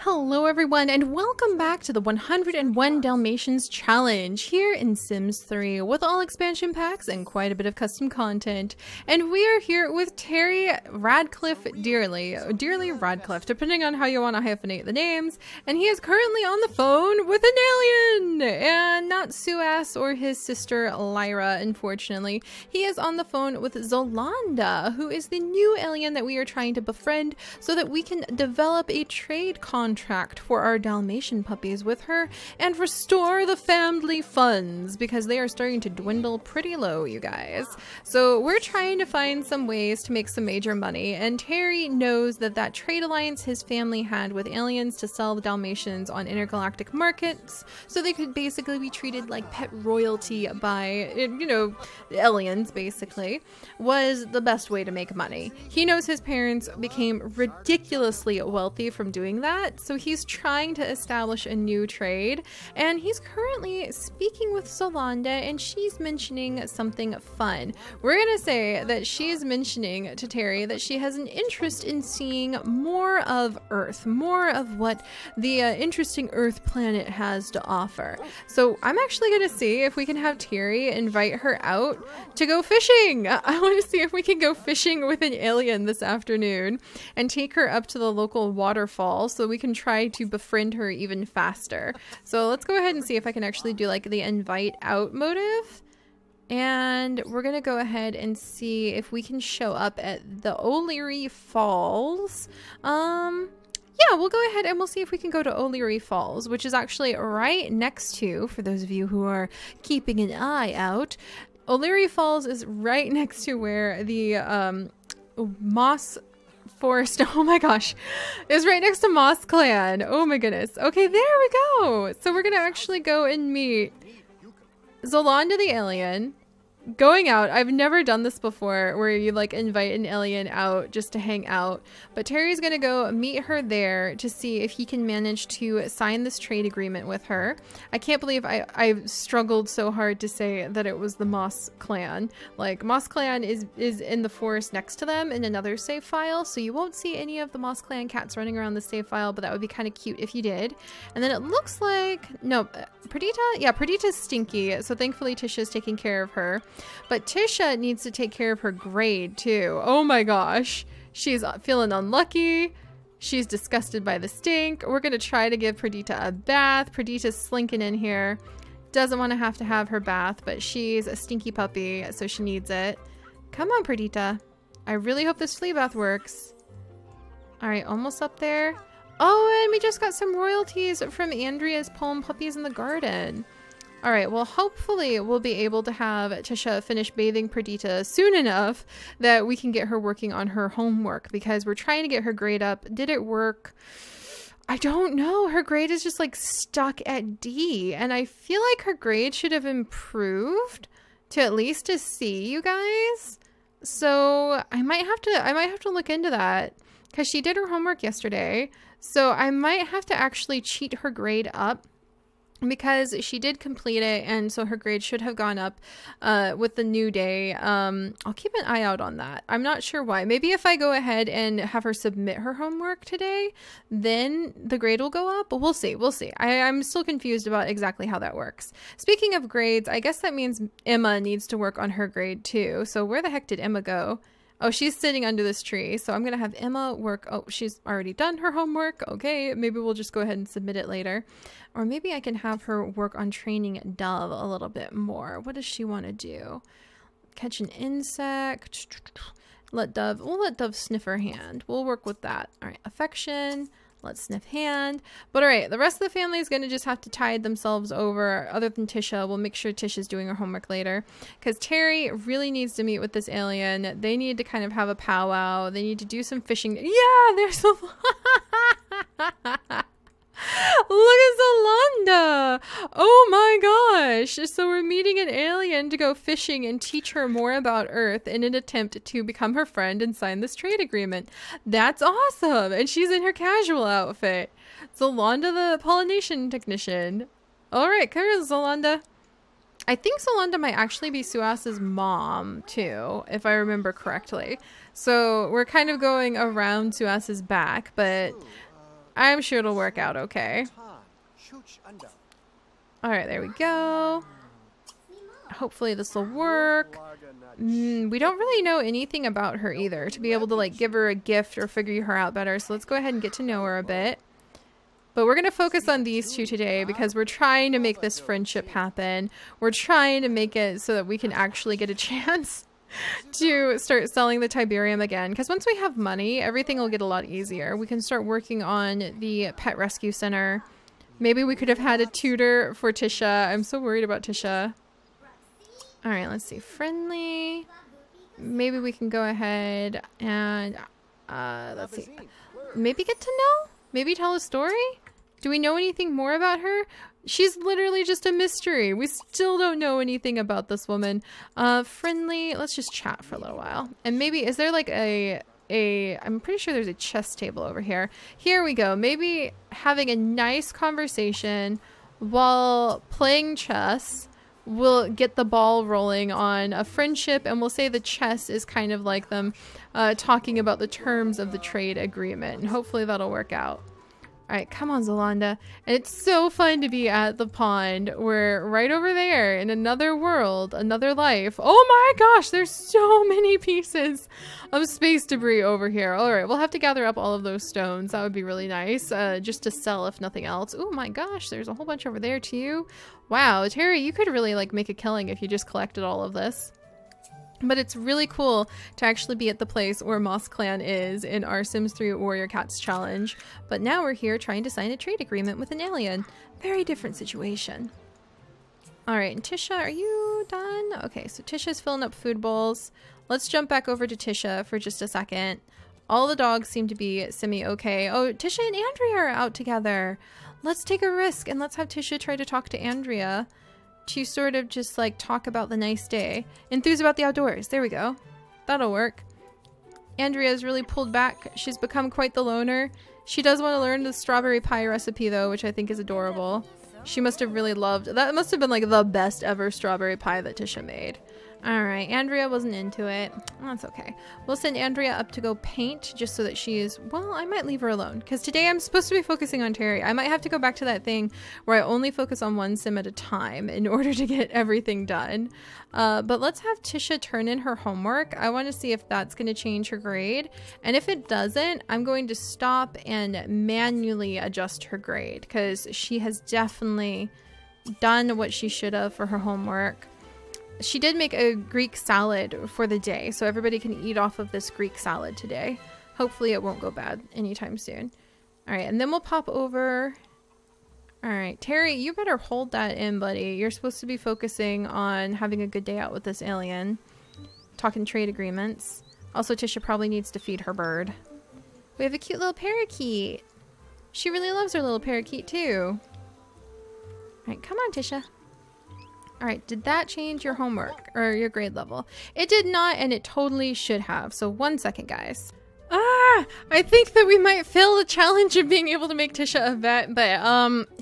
Hello everyone and welcome back to the 101 Dalmatians challenge here in Sims 3 with all expansion packs and quite a bit of custom content. And we are here with Terry Radcliffe Dearly Radcliffe, depending on how you want to hyphenate the names. And he is currently on the phone with an alien! And not Suas or his sister Lyra, unfortunately. He is on the phone with Zolanda, who is the new alien that we are trying to befriend so that we can develop a trade contract for our Dalmatian puppies with her and restore the family funds because they are starting to dwindle pretty low, you guys. So we're trying to find some ways to make some major money, and Terry knows that that trade alliance his family had with aliens to sell the Dalmatians on intergalactic markets so they could basically be treated like pet royalty by, you know, aliens basically, was the best way to make money. He knows his parents became ridiculously wealthy from doing that, so he's trying to establish a new trade, and he's currently speaking with Zolanda, and she's mentioning something fun. We're gonna say that she's mentioning to Terry that she has an interest in seeing more of Earth, more of what the interesting Earth planet has to offer. So I'm actually gonna see if we can have Terry invite her out to go fishing. I want to see if we can go fishing with an alien this afternoon and take her up to the local waterfall so we can try to befriend her even faster. So let's go ahead and see if I can actually do like the invite out motive. And we're gonna go ahead and see if we can show up at the O'Leary Falls. Yeah, we'll go ahead and we'll see if we can go to O'Leary Falls, which is actually right next to, for those of you who are keeping an eye out, O'Leary Falls is right next to where the moss forest, oh my gosh, is right next to Moss Clan. Oh my goodness. Okay, there we go. So we're gonna actually go and meet Zolanda the alien. Going out, I've never done this before where you like invite an alien out just to hang out, but Terry's gonna go meet her there to see if he can manage to sign this trade agreement with her. I can't believe I struggled so hard to say that it was the Moss Clan. Like, Moss Clan is in the forest next to them in another save file, so you won't see any of the Moss Clan cats running around the save file, but that would be kind of cute if you did. And then it looks like, no, Perdita? Yeah, Perdita's stinky, so thankfully Tisha's taking care of her. But Tisha needs to take care of her grade too. Oh my gosh. She's feeling unlucky. She's disgusted by the stink. We're going to try to give Perdita a bath. Perdita's slinking in here. Doesn't want to have her bath, but she's a stinky puppy, so she needs it. Come on, Perdita. I really hope this flea bath works. All right, almost up there. Oh, and we just got some royalties from Andrea's poem Puppies in the Garden. All right, well, hopefully we'll be able to have Tisha finish bathing Perdita soon enough that we can get her working on her homework, because we're trying to get her grade up. Did it work? I don't know. Her grade is just like stuck at D, and I feel like her grade should have improved to at least a C, you guys. So I might have to look into that, because she did her homework yesterday. So I might have to actually cheat her grade up, because she did complete it, and so her grade should have gone up with the new day. I'll keep an eye out on that. I'm not sure why. Maybe if I go ahead and have her submit her homework today, then the grade will go up, but we'll see. We'll see. I'm still confused about exactly how that works. Speaking of grades, I guess that means Emma needs to work on her grade too. So where the heck did Emma go? Oh, she's sitting under this tree, so I'm gonna have Emma work. Oh, she's already done her homework. Okay, maybe we'll just go ahead and submit it later. Or maybe I can have her work on training Dove a little bit more. What does she want to do? Catch an insect. We'll let Dove sniff her hand. We'll work with that. All right, affection. Let's sniff hand. But all right, the rest of the family is going to just have to tide themselves over. Other than Tisha, we'll make sure Tisha's doing her homework later, because Terry really needs to meet with this alien. They need to kind of have a powwow. They need to do some fishing. Yeah, there's a look at Zolanda. Oh my gosh. So we're meeting an alien to go fishing and teach her more about Earth in an attempt to become her friend and sign this trade agreement. That's awesome. And she's in her casual outfit. Zolanda the pollination technician. All right, come here, Zolanda. I think Zolanda might actually be Suas's mom too, if I remember correctly. So we're kind of going around Suas's back, but I'm sure it'll work out okay. Alright, there we go. Hopefully this will work. We don't really know anything about her either to be able to like give her a gift or figure her out better. So let's go ahead and get to know her a bit. But we're going to focus on these two today because we're trying to make this friendship happen. We're trying to make it so that we can actually get a chance to start selling the Tiberium again. Because once we have money, everything will get a lot easier. We can start working on the pet rescue center. Maybe we could have had a tutor for Tisha. I'm so worried about Tisha. Alright, let's see. Friendly. Maybe we can go ahead and let's see. Maybe get to know? Maybe tell a story? Do we know anything more about her? She's literally just a mystery. We still don't know anything about this woman. Friendly. Let's just chat for a little while. And maybe, is there like I'm pretty sure there's a chess table over here. Here we go. Maybe having a nice conversation while playing chess will get the ball rolling on a friendship, and we'll say the chess is kind of like them talking about the terms of the trade agreement, and hopefully that'll work out. Alright, come on, Zolanda. And it's so fun to be at the pond. We're right over there in another world, another life. Oh my gosh, there's so many pieces of space debris over here. Alright, we'll have to gather up all of those stones. That would be really nice, just to sell if nothing else. Oh my gosh, there's a whole bunch over there too. Wow, Terry, you could really like make a killing if you just collected all of this. But it's really cool to actually be at the place where Moss Clan is in our Sims 3 Warrior Cats challenge. But now we're here trying to sign a trade agreement with an alien. Very different situation. Alright, and Tisha, are you done? Okay, so Tisha's filling up food bowls. Let's jump back over to Tisha for just a second. All the dogs seem to be semi-okay. Oh, Tisha and Andrea are out together. Let's take a risk and let's have Tisha try to talk to Andrea. To sort of just like talk about the nice day. Enthuse about the outdoors. There we go. That'll work. Andrea's really pulled back. She's become quite the loner. She does want to learn the strawberry pie recipe though, which I think is adorable. She must have really loved. That must have been like the best ever strawberry pie that Tisha made. Alright, Andrea wasn't into it. That's okay. We'll send Andrea up to go paint just so that she is... Well, I might leave her alone because today I'm supposed to be focusing on Terry. I might have to go back to that thing where I only focus on one sim at a time in order to get everything done. But let's have Tisha turn in her homework. I want to see if that's going to change her grade. And if it doesn't, I'm going to stop and manually adjust her grade because she has definitely done what she should have for her homework. She did make a Greek salad for the day, so everybody can eat off of this Greek salad today. Hopefully it won't go bad anytime soon. Alright, and then we'll pop over. Alright, Terry, you better hold that in, buddy. You're supposed to be focusing on having a good day out with this alien. Talking trade agreements. Also, Tisha probably needs to feed her bird. We have a cute little parakeet. She really loves her little parakeet, too. Alright, come on, Tisha. Alright, did that change your homework or your grade level? It did not, and it totally should have. So 1 second, guys. I think that we might fail the challenge of being able to make Tisha a vet, but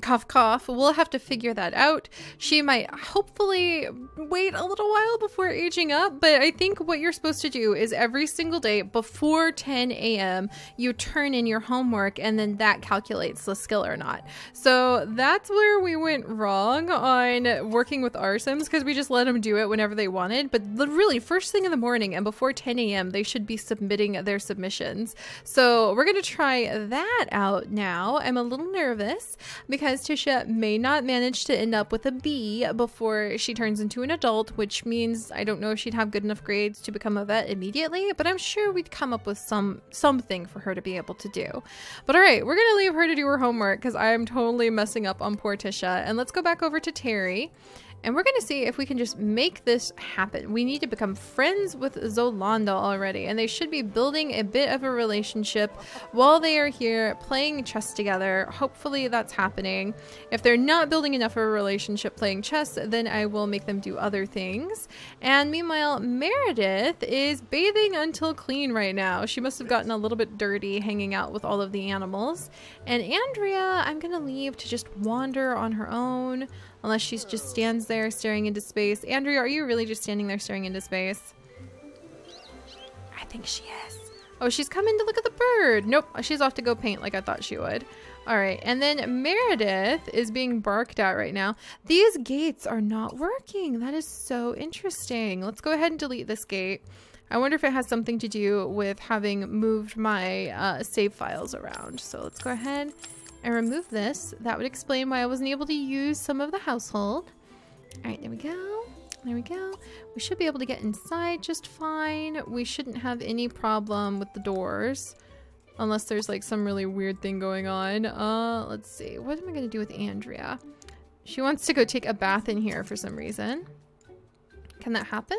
cough cough, we'll have to figure that out. She might hopefully wait a little while before aging up, but I think what you're supposed to do is every single day before 10 a.m. you turn in your homework and then that calculates the skill or not. So that's where we went wrong on working with our Sims because we just let them do it whenever they wanted, but really first thing in the morning and before 10 a.m. they should be submitting their submissions. So we're going to try that out now. I'm a little nervous because Tisha may not manage to end up with a B before she turns into an adult, which means I don't know if she'd have good enough grades to become a vet immediately, but I'm sure we'd come up with something for her to be able to do. But all right, we're going to leave her to do her homework because I am totally messing up on poor Tisha. And let's go back over to Terry. And we're going to see if we can just make this happen. We need to become friends with Zolanda already. And they should be building a bit of a relationship while they are here playing chess together. Hopefully that's happening. If they're not building enough of a relationship playing chess, then I will make them do other things. And meanwhile, Meredith is bathing until clean right now. She must have gotten a little bit dirty hanging out with all of the animals. And Andrea, I'm going to leave to just wander on her own. Unless she just stands there staring into space. Andrea, are you really just standing there staring into space? I think she is. Oh, she's coming to look at the bird. Nope, she's off to go paint like I thought she would. All right, and then Meredith is being barked at right now. These gates are not working. That is so interesting. Let's go ahead and delete this gate. I wonder if it has something to do with having moved my save files around. So let's go ahead and remove this. That would explain why I wasn't able to use some of the household. All right, there we go. There we go. We should be able to get inside just fine. We shouldn't have any problem with the doors. Unless there's like some really weird thing going on. Let's see. What am I going to do with Andrea? She wants to go take a bath in here for some reason. Can that happen?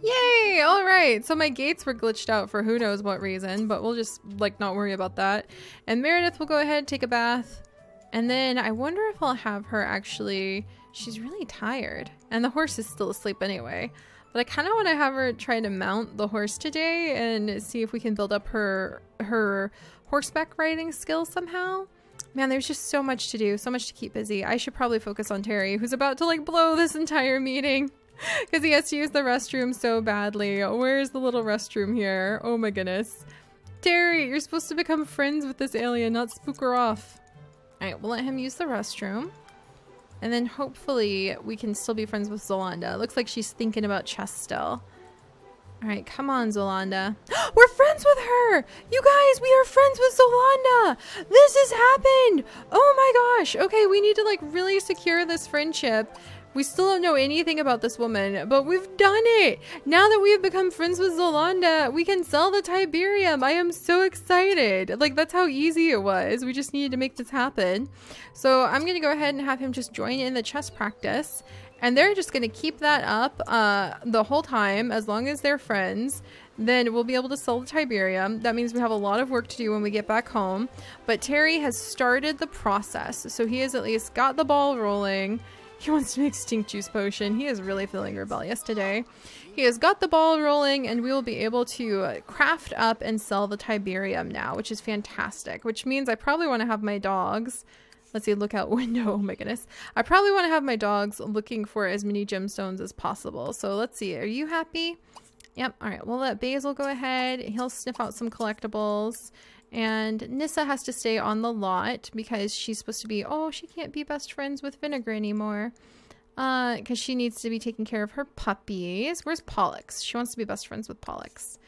Yay! All right. So my gates were glitched out for who knows what reason, but we'll just like not worry about that. And Meredith will go ahead and take a bath. And then I wonder if I'll have her actually... She's really tired. And the horse is still asleep anyway. But I kind of want to have her try to mount the horse today and see if we can build up her horseback riding skills somehow. Man, there's just so much to do, so much to keep busy. I should probably focus on Terry, who's about to like blow this entire meeting because he has to use the restroom so badly. Where's the little restroom here? Oh my goodness. Terry, you're supposed to become friends with this alien, not spook her off. All right, we'll let him use the restroom. And then hopefully we can still be friends with Zolanda. Looks like she's thinking about chess still. All right, come on, Zolanda. We're friends with her! You guys, we are friends with Zolanda! This has happened! Oh my gosh! Okay, we need to like really secure this friendship. We still don't know anything about this woman, but we've done it! Now that we have become friends with Zolanda, we can sell the Tiberium! I am so excited! Like, that's how easy it was. We just needed to make this happen. So I'm gonna go ahead and have him just join in the chess practice. And they're just gonna keep that up the whole time, as long as they're friends. Then we'll be able to sell the Tiberium. That means we have a lot of work to do when we get back home. But Terry has started the process, so he has at least got the ball rolling. He wants to make stink juice potion. He is really feeling rebellious today. He has got the ball rolling, and we will be able to craft up and sell the Tiberium now, which is fantastic. Which means I probably want to have my dogs... Let's see, lookout window. Oh my goodness. I probably want to have my dogs looking for as many gemstones as possible. So let's see. Are you happy? Yep. All right. We'll let Basil go ahead. He'll sniff out some collectibles. And Nissa has to stay on the lot because she's supposed to be... Oh, she can't be best friends with Vinegar anymore. Because she needs to be taking care of her puppies. Where's Pollux? She wants to be best friends with Pollux.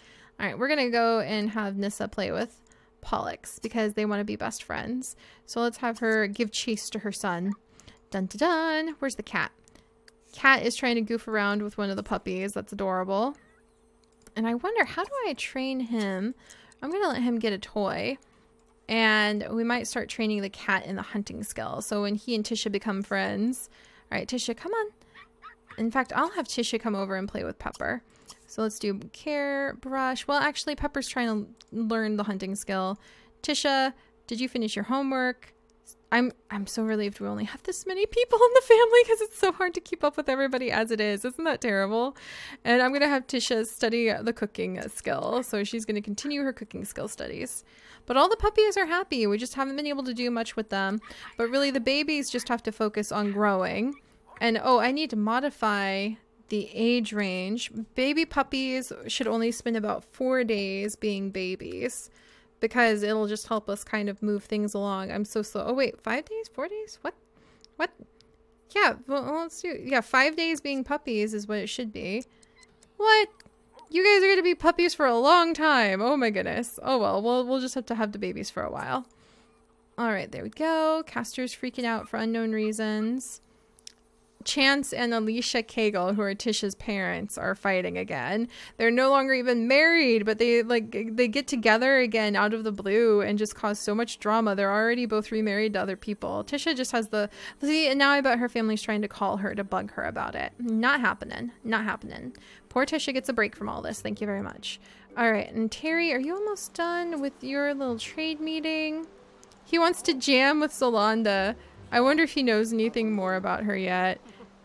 All right. We're going to go and have Nissa play with Pollux because they want to be best friends. So let's have her give chase to her son. Dun dun dun. Where's the cat? Cat is trying to goof around with one of the puppies. That's adorable. And I wonder, how do I train him? I'm gonna let him get a toy, and we might start training the cat in the hunting skill. So when he and Tisha become friends. All right, Tisha, come on. In fact, I'll have Tisha come over and play with Pepper. So let's do care, brush. Well, actually, Pepper's trying to learn the hunting skill. Tisha, did you finish your homework? I'm so relieved we only have this many people in the family because it's so hard to keep up with everybody as it is. Isn't that terrible? And I'm going to have Tisha study the cooking skill. So she's going to continue her cooking skill studies. But all the puppies are happy. We just haven't been able to do much with them. But really, the babies just have to focus on growing. And, oh, I need to modify... the age range. Baby puppies should only spend about 4 days being babies because it'll just help us kind of move things along. I'm so slow. Oh wait, 5 days? 4 days? What? Yeah, well, let's do, yeah, 5 days being puppies is what it should be. What? You guys are going to be puppies for a long time. Oh my goodness. Oh well, we'll just have to have the babies for a while. All right, there we go. Castor's freaking out for unknown reasons. Chance and Alicia Cagle, who are Tisha's parents, are fighting again. They're no longer even married, but they get together again out of the blue and just cause so much drama. They're already both remarried to other people. Tisha just has the... See, and now I bet her family's trying to call her to bug her about it. Not happening. Not happening. Poor Tisha gets a break from all this. Thank you very much. All right, and Terry, are you almost done with your little trade meeting? He wants to jam with Zolanda. I wonder if he knows anything more about her yet.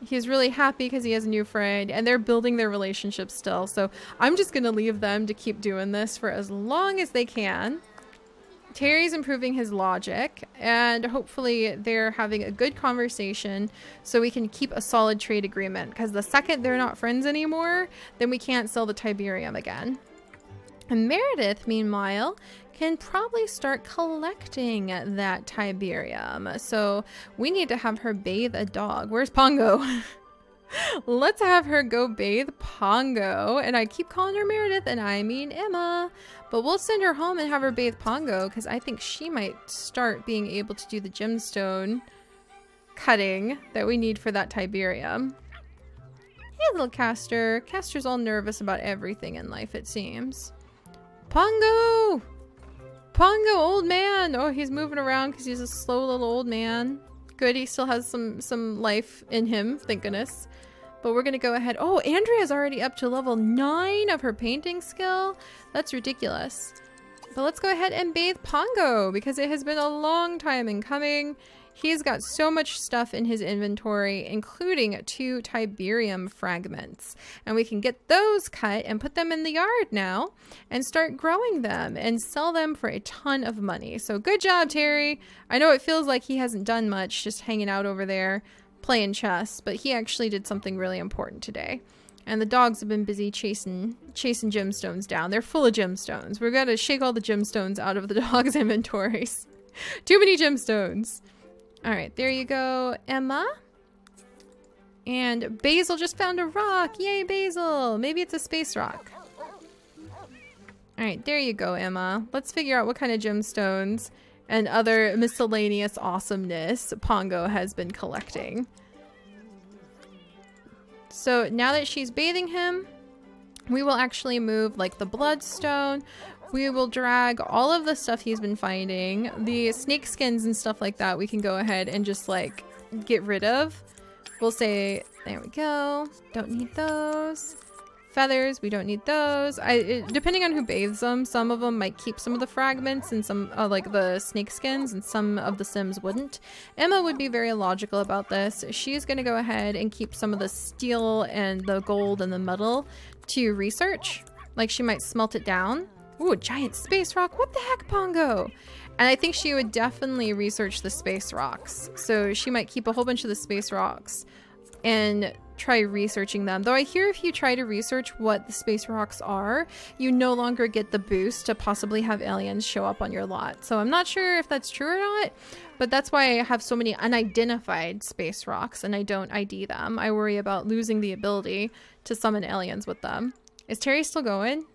He's really happy because he has a new friend and they're building their relationship still. So I'm just going to leave them to keep doing this for as long as they can. Terry's improving his logic and hopefully they're having a good conversation so we can keep a solid trade agreement, because the second they're not friends anymore, then we can't sell the Tiberium again. And Meredith, meanwhile, can probably start collecting that Tiberium. So we need to have her bathe a dog. Where's Pongo? Let's have her go bathe Pongo. And I keep calling her Meredith, and I mean Emma. But we'll send her home and have her bathe Pongo, because I think she might start being able to do the gemstone cutting that we need for that Tiberium. Hey, little Castor. Castor's all nervous about everything in life, it seems. Pongo! Pongo, old man! Oh, he's moving around because he's a slow little old man. Good, he still has some life in him, thank goodness. But we're gonna go ahead. Oh, Andrea's already up to level 9 of her painting skill. That's ridiculous. But let's go ahead and bathe Pongo because it has been a long time in coming. He's got so much stuff in his inventory, including 2 Tiberium fragments. And we can get those cut and put them in the yard now and start growing them and sell them for a ton of money. So good job, Terry. I know it feels like he hasn't done much, just hanging out over there playing chess, but he actually did something really important today. And the dogs have been busy chasing gemstones down. They're full of gemstones. We're gonna shake all the gemstones out of the dogs' inventories. Too many gemstones. All right, there you go, Emma. And Basil just found a rock. Yay, Basil. Maybe it's a space rock. All right, there you go, Emma. Let's figure out what kind of gemstones and other miscellaneous awesomeness Pongo has been collecting. So now that she's bathing him, we will actually move like the bloodstone. We will drag all of the stuff he's been finding. The snake skins and stuff like that we can go ahead and just like get rid of. We'll say, there we go. Don't need those. Feathers, we don't need those. Depending on who bathes them, some of them might keep some of the fragments and some like the snake skins, and some of the Sims wouldn't. Emma would be very logical about this. She's going to go ahead and keep some of the steel and the gold and the metal to research. Like she might smelt it down. Ooh, a giant space rock. What the heck, Pongo? And I think she would definitely research the space rocks. So she might keep a whole bunch of the space rocks and try researching them. Though I hear if you try to research what the space rocks are, you no longer get the boost to possibly have aliens show up on your lot. So I'm not sure if that's true or not, but that's why I have so many unidentified space rocks and I don't ID them. I worry about losing the ability to summon aliens with them. Is Terry still going?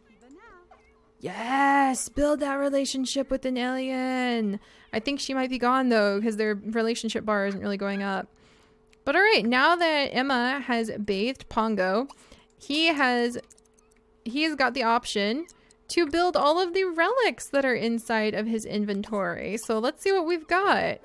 Yes! Build that relationship with an alien! I think she might be gone though, because their relationship bar isn't really going up. But alright, now that Emma has bathed Pongo, he has got the option to build all of the relics that are inside of his inventory. So let's see what we've got.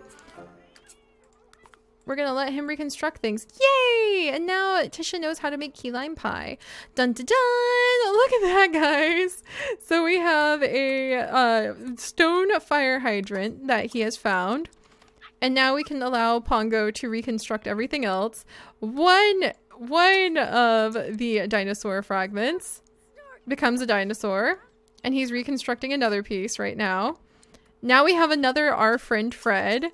We're gonna let him reconstruct things. Yay! And now Tisha knows how to make key lime pie. Dun dun dun! Look at that, guys! So we have a stone fire hydrant that he has found. And now we can allow Pongo to reconstruct everything else. One of the dinosaur fragments becomes a dinosaur. And he's reconstructing another piece right now. Now we have another our friend Fred.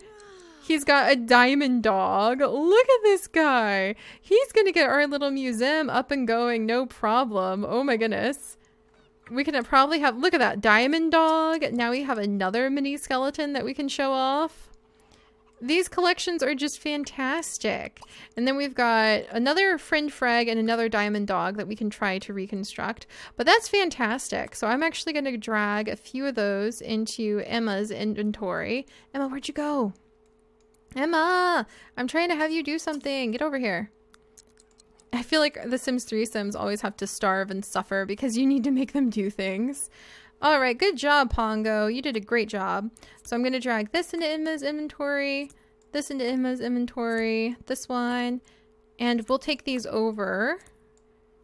He's got a diamond dog. Look at this guy. He's gonna get our little museum up and going, no problem. Oh my goodness. We can probably have, look at that, diamond dog. Now we have another mini skeleton that we can show off. These collections are just fantastic. And then we've got another friend Frag and another diamond dog that we can try to reconstruct. But that's fantastic. So I'm actually gonna drag a few of those into Emma's inventory. Emma, where'd you go? Emma, I'm trying to have you do something. Get over here. I feel like the Sims 3 Sims always have to starve and suffer because you need to make them do things. All right, good job, Pongo. You did a great job. So I'm going to drag this into Emma's inventory, this into Emma's inventory, this one, and we'll take these over.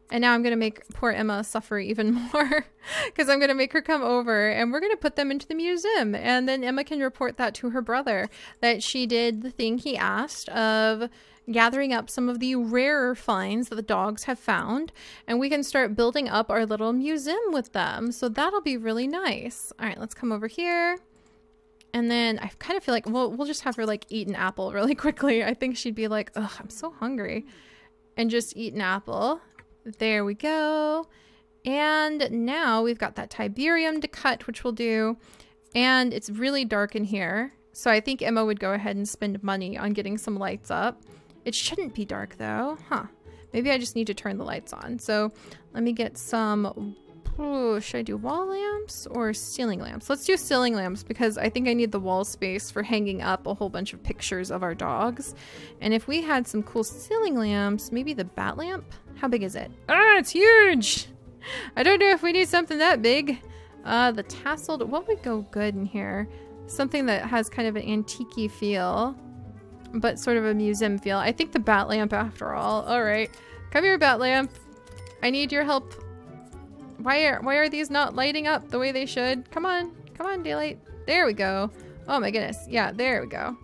And now I'm going to make poor Emma suffer even more because I'm going to make her come over and we're going to put them into the museum. And then Emma can report that to her brother that she did the thing he asked of gathering up some of the rarer finds that the dogs have found. And we can start building up our little museum with them. So that'll be really nice. All right, let's come over here. And then I kind of feel like we'll just have her like eat an apple really quickly. I think she'd be like, ugh, I'm so hungry. And just eat an apple. There we go. And now we've got that Tiberium to cut, which we'll do. And it's really dark in here. So I think Emma would go ahead and spend money on getting some lights up. It shouldn't be dark though. Huh. Maybe I just need to turn the lights on. So let me get some... Oh, should I do wall lamps or ceiling lamps? Let's do ceiling lamps because I think I need the wall space for hanging up a whole bunch of pictures of our dogs. And if we had some cool ceiling lamps, maybe the bat lamp? How big is it? Ah, it's huge! I don't know if we need something that big. The tasseled, what would go good in here? Something that has kind of an antique-y feel, but sort of a museum feel. I think the bat lamp after all. All right, come here, bat lamp. I need your help. Why are these not lighting up the way they should? Come on, daylight. There we go. Oh my goodness. Yeah, there we go.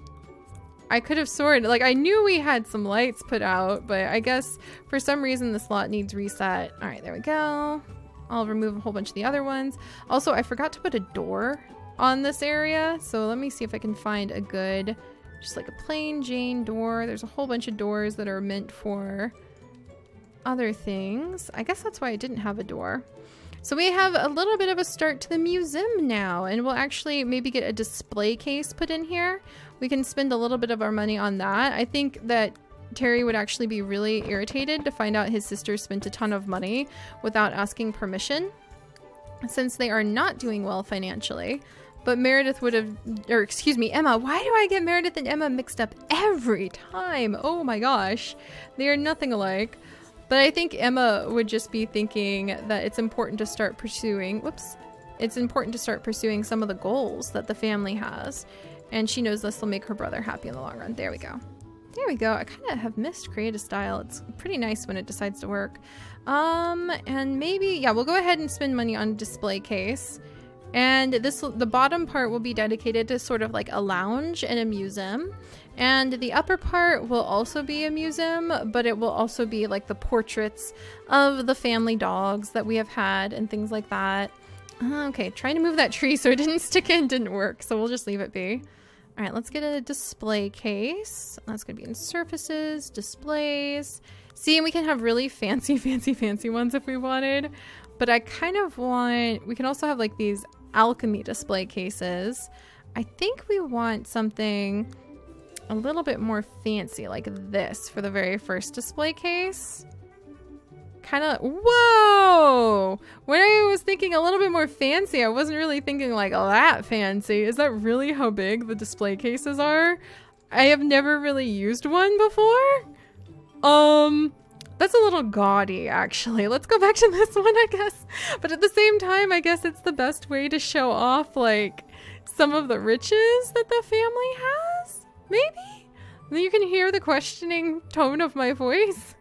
I could have sworn, like I knew we had some lights put out, but I guess for some reason the slot needs reset. All right, there we go. I'll remove a whole bunch of the other ones. Also, I forgot to put a door on this area. So let me see if I can find a good, just like a plain Jane door. There's a whole bunch of doors that are meant for other things. I guess that's why I didn't have a door. So we have a little bit of a start to the museum now, and we'll actually maybe get a display case put in here. We can spend a little bit of our money on that. I think that Terry would actually be really irritated to find out his sister spent a ton of money without asking permission, since they are not doing well financially. But Meredith would have, or excuse me, Emma. Why do I get Meredith and Emma mixed up every time? Oh my gosh, they are nothing alike. But I think Emma would just be thinking that it's important to start pursuing, whoops, it's important to start pursuing some of the goals that the family has. And she knows this will make her brother happy in the long run. There we go. There we go. I kind of have missed create a style. It's pretty nice when it decides to work. And maybe, yeah, we'll go ahead and spend money on display case. And the bottom part will be dedicated to sort of like a lounge and a museum. And the upper part will also be a museum, but it will also be like the portraits of the family dogs that we have had and things like that. Okay, trying to move that tree so it didn't stick in didn't work, so we'll just leave it be. All right, let's get a display case. That's gonna be in surfaces, displays. See, and we can have really fancy ones if we wanted, but I kind of want, we can also have like these alchemy display cases. I think we want something a little bit more fancy like this for the very first display case. Kind of, whoa! When I was thinking a little bit more fancy, I wasn't really thinking like that fancy. Is that really how big the display cases are? I have never really used one before. That's a little gaudy actually. Let's go back to this one, I guess. But at the same time, I guess it's the best way to show off like some of the riches that the family has. Maybe? You can hear the questioning tone of my voice.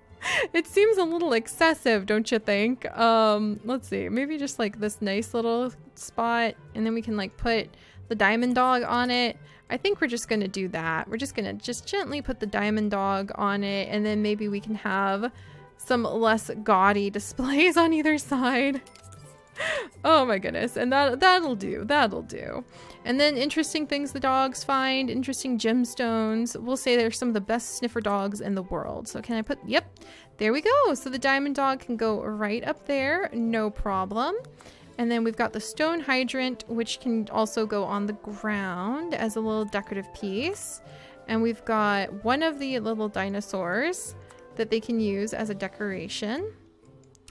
It seems a little excessive, don't you think? Let's see, maybe just like this nice little spot, and then we can like put the diamond dog on it. I think we're just gonna do that. We're just gonna gently put the diamond dog on it, and then maybe we can have some less gaudy displays on either side. Oh my goodness, and that'll do. And then interesting things the dogs find, interesting gemstones. We'll say they're some of the best sniffer dogs in the world. So can I put, yep, there we go. So the diamond dog can go right up there, no problem. And then we've got the stone hydrant, which can also go on the ground as a little decorative piece. And we've got one of the little dinosaurs that they can use as a decoration.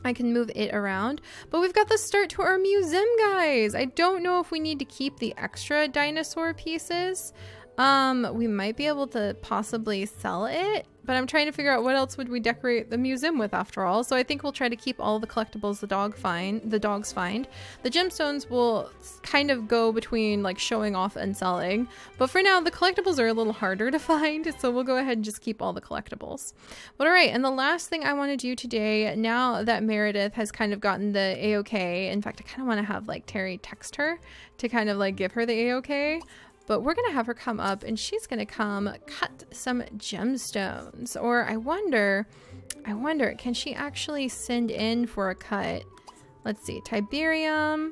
I can move it around, but we've got the start to our museum, guys. I don't know if we need to keep the extra dinosaur pieces. We might be able to possibly sell it, but I'm trying to figure out what else would we decorate the museum with after all. So I think we'll try to keep all the collectibles the dogs find. The gemstones will kind of go between like showing off and selling, but for now the collectibles are a little harder to find, so we'll go ahead and just keep all the collectibles. But all right, and the last thing I want to do today, now that Meredith has kind of gotten the A-OK, in fact I kind of want to have like Terry text her to kind of like give her the A-OK. But we're gonna have her come up and she's gonna come cut some gemstones. Or I wonder, can she actually send in for a cut? Let's see, Tiberium.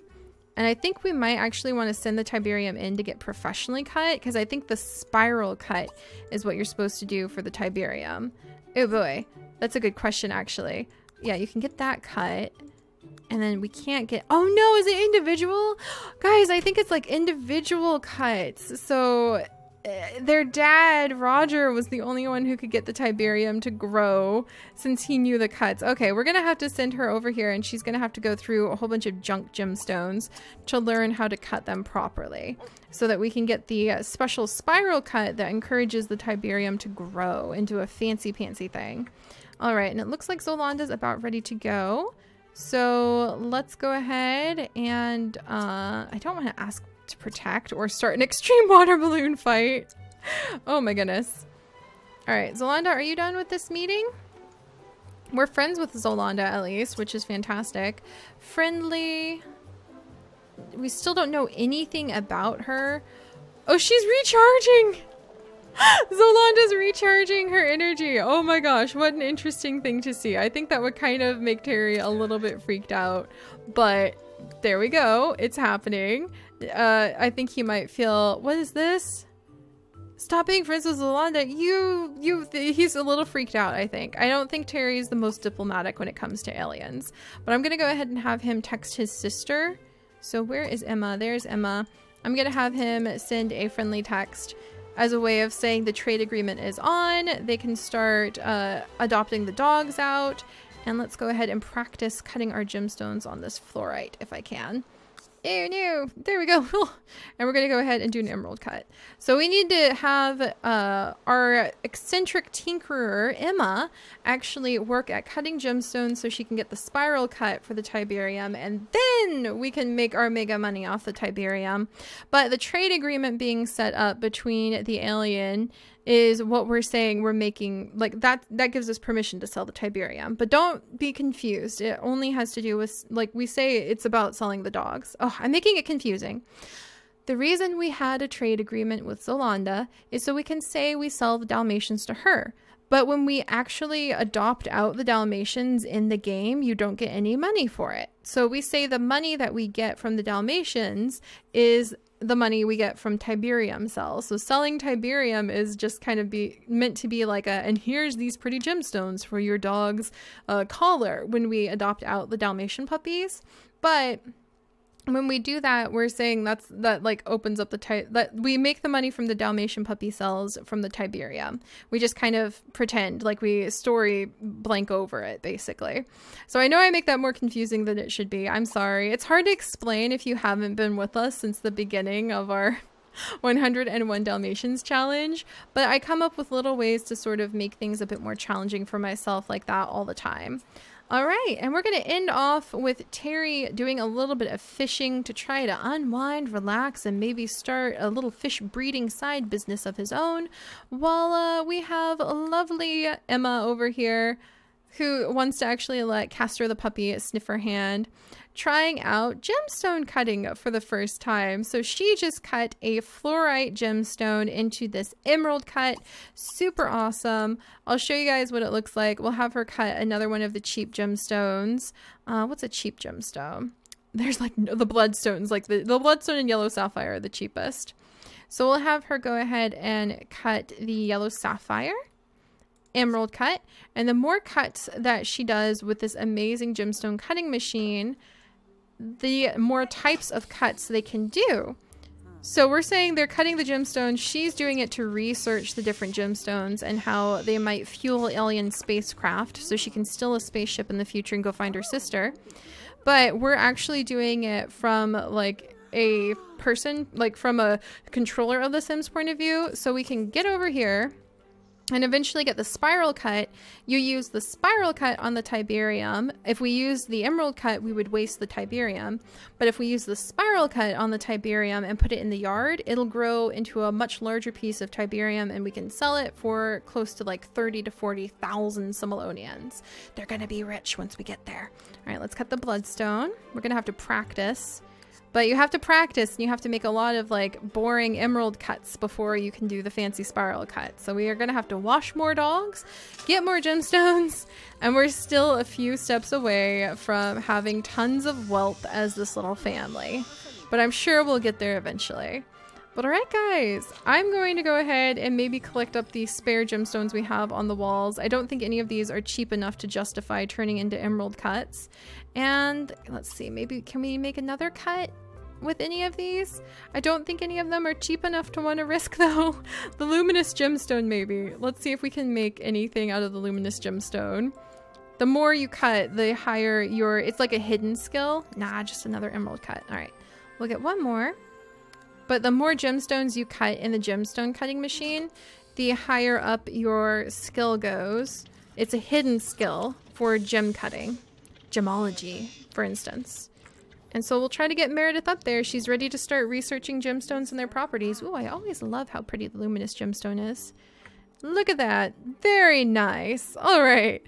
And I think we might actually want to send the Tiberium in to get professionally cut, because I think the spiral cut is what you're supposed to do for the Tiberium. Oh boy, that's a good question actually. Yeah, you can get that cut. And then we can't get, oh no, is it individual? Guys, I think it's like individual cuts. So their dad, Roger, was the only one who could get the Tiberium to grow since he knew the cuts. Okay, we're gonna have to send her over here and she's gonna have to go through a whole bunch of junk gemstones to learn how to cut them properly so that we can get the special spiral cut that encourages the Tiberium to grow into a fancy pantsy thing. All right, and it looks like Zolanda's about ready to go. So let's go ahead and I don't want to ask to protect or start an extreme water balloon fight. Oh my goodness. All right, Zolanda, are you done with this meeting? We're friends with Zolanda at least, which is fantastic. Friendly. We still don't know anything about her. Oh, she's recharging. Zolanda's recharging her energy. Oh my gosh, what an interesting thing to see. I think that would kind of make Terry a little bit freaked out, but there we go. It's happening. I think he might feel, what is this? Stop being friends with Zolanda. He's a little freaked out, I think. I don't think Terry's the most diplomatic when it comes to aliens, but I'm gonna go ahead and have him text his sister. So where is Emma? There's Emma. I'm gonna have him send a friendly text as a way of saying the trade agreement is on. They can start adopting the dogs out. And let's go ahead and practice cutting our gemstones on this fluorite if I can. Oh no, there we go. And we're gonna go ahead and do an emerald cut. So we need to have our eccentric tinkerer, Emma, actually work at cutting gemstones so she can get the spiral cut for the Tiberium, and then we can make our mega money off the Tiberium. But the trade agreement being set up between the alien is what we're saying we're making, like that gives us permission to sell the Tiberium. But don't be confused. It only has to do with, like we say, it's about selling the dogs. Oh, I'm making it confusing. The reason we had a trade agreement with Zolanda is so we can say we sell the Dalmatians to her. But when we actually adopt out the Dalmatians in the game, you don't get any money for it. So we say the money that we get from the Dalmatians is the money we get from Tiberium cells. So selling Tiberium is just kind of meant to be like and here's these pretty gemstones for your dog's collar when we adopt out the Dalmatian puppies. But when we do that, we're saying that like opens up that we make the money from the Dalmatian puppy cells from the Tiberium. We just kind of pretend like we story blank over it, basically. So I know I make that more confusing than it should be. I'm sorry. It's hard to explain if you haven't been with us since the beginning of our 101 Dalmatians challenge, but I come up with little ways to sort of make things a bit more challenging for myself like that all the time. All right, and we're going to end off with Terry doing a little bit of fishing to try to unwind, relax, and maybe start a little fish breeding side business of his own, while we have a lovely Emma over here who wants to actually let Castor the puppy sniff her hand, trying out gemstone cutting for the first time. So she just cut a fluorite gemstone into this emerald cut. Super awesome. I'll show you guys what it looks like. We'll have her cut another one of the cheap gemstones. What's a cheap gemstone? There's like the bloodstones, like the bloodstone and yellow sapphire are the cheapest. So we'll have her go ahead and cut the yellow sapphire. Emerald cut, and the more cuts that she does with this amazing gemstone cutting machine, the more types of cuts they can do. So we're saying they're cutting the gemstones, she's doing it to research the different gemstones and how they might fuel alien spacecraft so she can steal a spaceship in the future and go find her sister. But we're actually doing it from like a person, like from a controller of the Sims point of view, so we can get over here and eventually get the spiral cut. You use the spiral cut on the Tiberium. If we use the emerald cut, we would waste the Tiberium. But if we use the spiral cut on the Tiberium and put it in the yard, it'll grow into a much larger piece of Tiberium, and we can sell it for close to like 30 to 40,000 Similonians. They're gonna be rich once we get there. All right, let's cut the bloodstone. We're gonna have to practice. But you have to practice, and you have to make a lot of like boring emerald cuts before you can do the fancy spiral cut. So we are going to have to wash more dogs, get more gemstones, and we're still a few steps away from having tons of wealth as this little family. But I'm sure we'll get there eventually. But alright guys, I'm going to go ahead and maybe collect up these spare gemstones we have on the walls. I don't think any of these are cheap enough to justify turning into emerald cuts. And let's see, maybe can we make another cut with any of these? I don't think any of them are cheap enough to want to risk though. The luminous gemstone maybe. Let's see if we can make anything out of the luminous gemstone. The more you cut, the higher your, it's like a hidden skill. Nah, just another emerald cut. All right, we'll get one more. But the more gemstones you cut in the gemstone cutting machine, the higher up your skill goes. It's a hidden skill for gem cutting. Gemology, for instance. And so we'll try to get Meredith up there. She's ready to start researching gemstones and their properties. Ooh, I always love how pretty the luminous gemstone is. Look at that. Very nice. All right.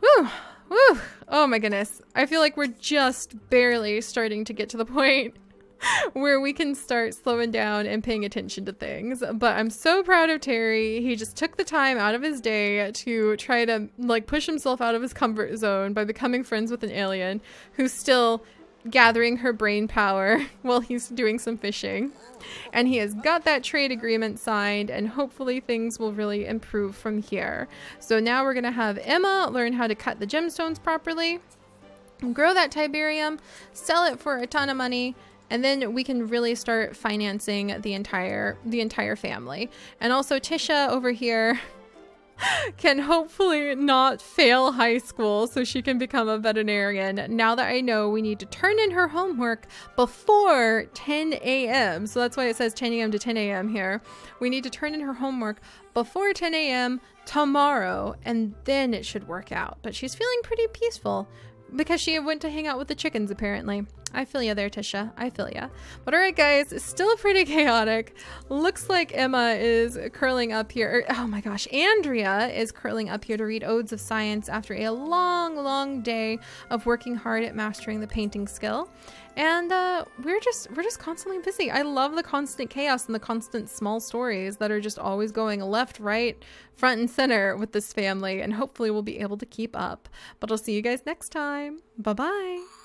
Woo, woo. Oh my goodness. I feel like we're just barely starting to get to the point where we can start slowing down and paying attention to things. But I'm so proud of Terry. He just took the time out of his day to try to like push himself out of his comfort zone by becoming friends with an alien who's still gathering her brain power while he's doing some fishing. And he has got that trade agreement signed, and hopefully things will really improve from here. So now we're gonna have Emma learn how to cut the gemstones properly, grow that Tiberium, sell it for a ton of money, and then we can really start financing the entire family. And also Tisha over here can hopefully not fail high school so she can become a veterinarian. Now that I know we need to turn in her homework before 10 a.m. So that's why it says 10 a.m. to 10 a.m. here. We need to turn in her homework before 10 a.m. tomorrow, and then it should work out. But she's feeling pretty peaceful because she went to hang out with the chickens apparently. I feel ya there, Tisha. I feel ya. But alright guys, still pretty chaotic. Looks like Emma is curling up here. Oh my gosh, Andrea is curling up here to read Odes of Science after a long, long day of working hard at mastering the painting skill. And we're just constantly busy. I love the constant chaos and the constant small stories that are just always going left, right, front, and center with this family. And hopefully we'll be able to keep up. But I'll see you guys next time. Bye-bye.